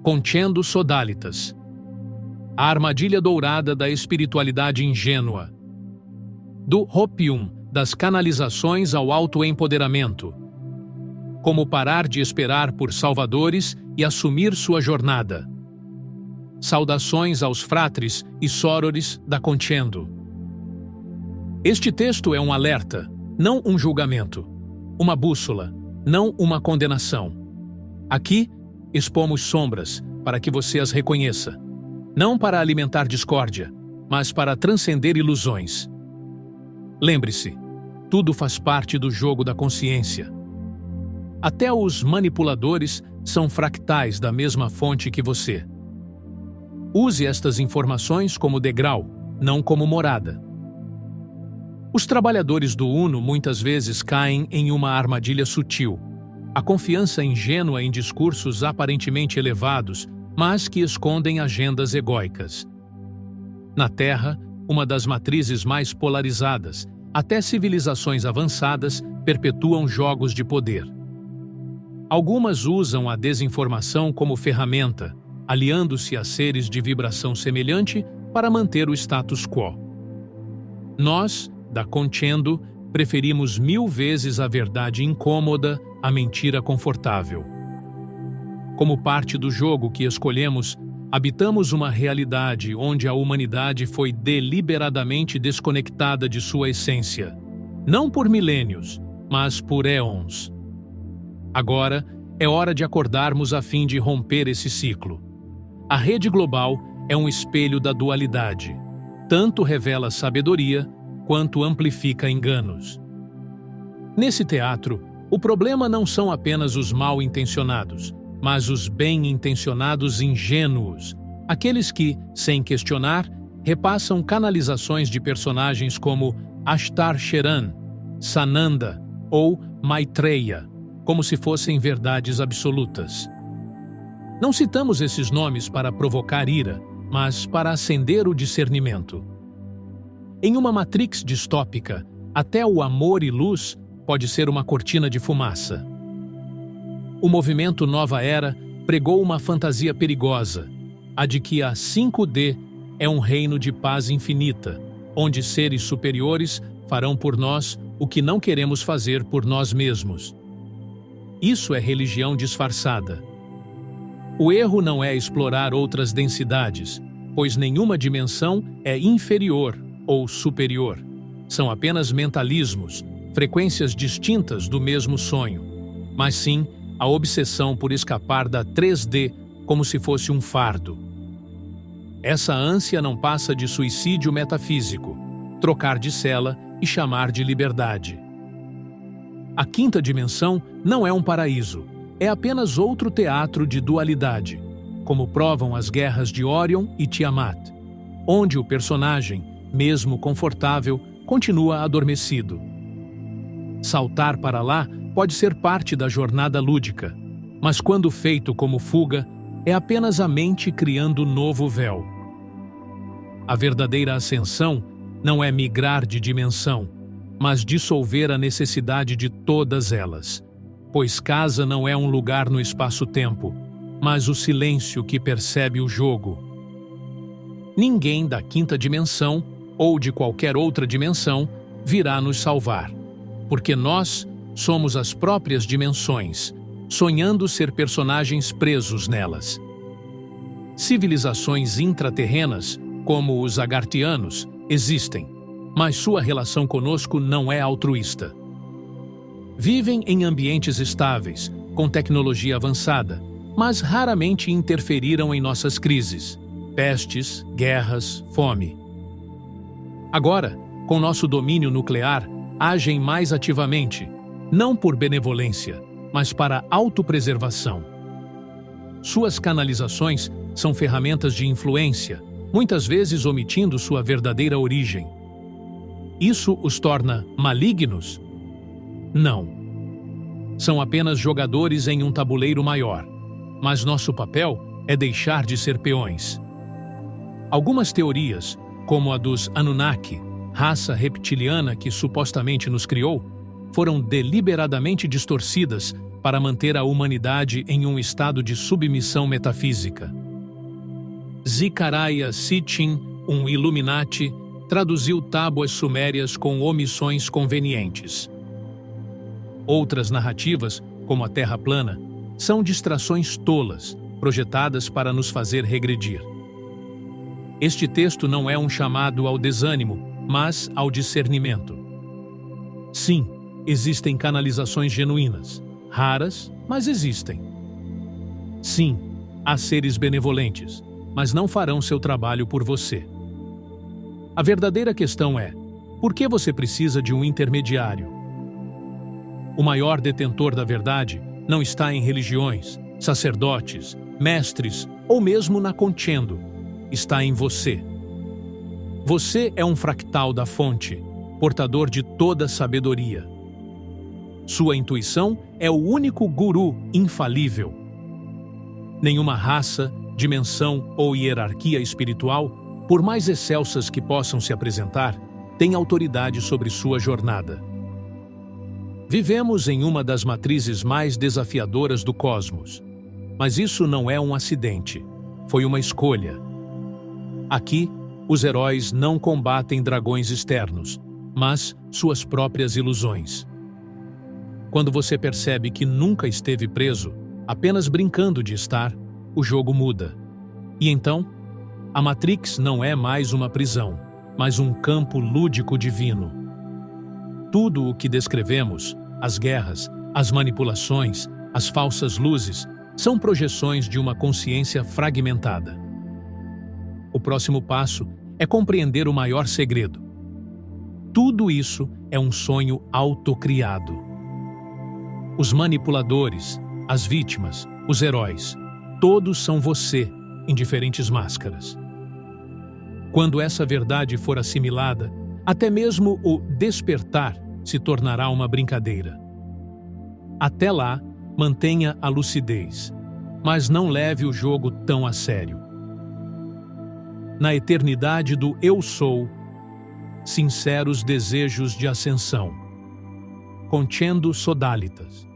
Concendo Sodalitas. A armadilha dourada da espiritualidade ingênua. Do Hopium, das canalizações ao autoempoderamento. Como parar de esperar por salvadores e assumir sua jornada. Saudações aos fratres e sorores da Concendo. Este texto é um alerta, não um julgamento. Uma bússola, não uma condenação. Aqui, expomos sombras para que você as reconheça. Não para alimentar discórdia, mas para transcender ilusões. Lembre-se, tudo faz parte do jogo da consciência. Até os manipuladores são fractais da mesma fonte que você. Use estas informações como degrau, não como morada. Os trabalhadores do Uno muitas vezes caem em uma armadilha sutil. A confiança ingênua em discursos aparentemente elevados, mas que escondem agendas egóicas. Na Terra, uma das matrizes mais polarizadas, até civilizações avançadas perpetuam jogos de poder. Algumas usam a desinformação como ferramenta, aliando-se a seres de vibração semelhante para manter o status quo. Nós, da Concendo, preferimos 1000 vezes a verdade incômoda à mentira confortável. Como parte do jogo que escolhemos, habitamos uma realidade onde a humanidade foi deliberadamente desconectada de sua essência, não por milênios, mas por éons. Agora, é hora de acordarmos a fim de romper esse ciclo. A rede global é um espelho da dualidade. Tanto revela sabedoria, quanto amplifica enganos. Nesse teatro, o problema não são apenas os mal-intencionados, mas os bem-intencionados ingênuos, aqueles que, sem questionar, repassam canalizações de personagens como Ashtar Sheran, Sananda ou Maitreya, como se fossem verdades absolutas. Não citamos esses nomes para provocar ira, mas para acender o discernimento. Em uma matrix distópica, até o amor e luz pode ser uma cortina de fumaça. O movimento Nova Era pregou uma fantasia perigosa, a de que a 5D é um reino de paz infinita, onde seres superiores farão por nós o que não queremos fazer por nós mesmos. Isso é religião disfarçada. O erro não é explorar outras densidades, pois nenhuma dimensão é inferior ou superior. São apenas mentalismos, frequências distintas do mesmo sonho, mas sim a obsessão por escapar da 3D como se fosse um fardo. Essa ânsia não passa de suicídio metafísico, trocar de cela e chamar de liberdade. A quinta dimensão não é um paraíso, é apenas outro teatro de dualidade, como provam as guerras de Orion e Tiamat, onde o personagem, mesmo confortável, continua adormecido. Saltar para lá pode ser parte da jornada lúdica, mas quando feito como fuga, é apenas a mente criando novo véu. A verdadeira ascensão não é migrar de dimensão, mas dissolver a necessidade de todas elas, pois casa não é um lugar no espaço-tempo, mas o silêncio que percebe o jogo. Ninguém da quinta dimensão, ou de qualquer outra dimensão, virá nos salvar, porque nós somos as próprias dimensões, sonhando ser personagens presos nelas. Civilizações intraterrenas, como os Agartianos, existem, mas sua relação conosco não é altruísta. Vivem em ambientes estáveis, com tecnologia avançada, mas raramente interferiram em nossas crises, pestes, guerras, fome. Agora, com nosso domínio nuclear, agem mais ativamente, não por benevolência, mas para autopreservação. Suas canalizações são ferramentas de influência, muitas vezes omitindo sua verdadeira origem. Isso os torna malignos? Não. São apenas jogadores em um tabuleiro maior, mas nosso papel é deixar de ser peões. Algumas teorias, como a dos Anunnaki, raça reptiliana que supostamente nos criou, foram deliberadamente distorcidas para manter a humanidade em um estado de submissão metafísica. Zecharia Sitchin, um Illuminati, traduziu tábuas sumérias com omissões convenientes. Outras narrativas, como a Terra plana, são distrações tolas, projetadas para nos fazer regredir. Este texto não é um chamado ao desânimo, mas ao discernimento. Sim, existem canalizações genuínas, raras, mas existem. Sim, há seres benevolentes, mas não farão seu trabalho por você. A verdadeira questão é: por que você precisa de um intermediário? O maior detentor da verdade não está em religiões, sacerdotes, mestres ou mesmo na contendo. Está em você. Você é um fractal da fonte, portador de toda sabedoria. Sua intuição é o único guru infalível. Nenhuma raça, dimensão ou hierarquia espiritual, por mais excelsas que possam se apresentar, tem autoridade sobre sua jornada. Vivemos em uma das matrizes mais desafiadoras do cosmos, mas isso não é um acidente, foi uma escolha. Aqui, os heróis não combatem dragões externos, mas suas próprias ilusões. Quando você percebe que nunca esteve preso, apenas brincando de estar, o jogo muda. E então, a Matrix não é mais uma prisão, mas um campo lúdico divino. Tudo o que descrevemos, as guerras, as manipulações, as falsas luzes, são projeções de uma consciência fragmentada. O próximo passo é compreender o maior segredo. Tudo isso é um sonho autocriado. Os manipuladores, as vítimas, os heróis, todos são você, em diferentes máscaras. Quando essa verdade for assimilada, até mesmo o despertar se tornará uma brincadeira. Até lá, mantenha a lucidez, mas não leve o jogo tão a sério. Na eternidade do Eu Sou, sinceros desejos de ascensão. Conchendo Sodalitas.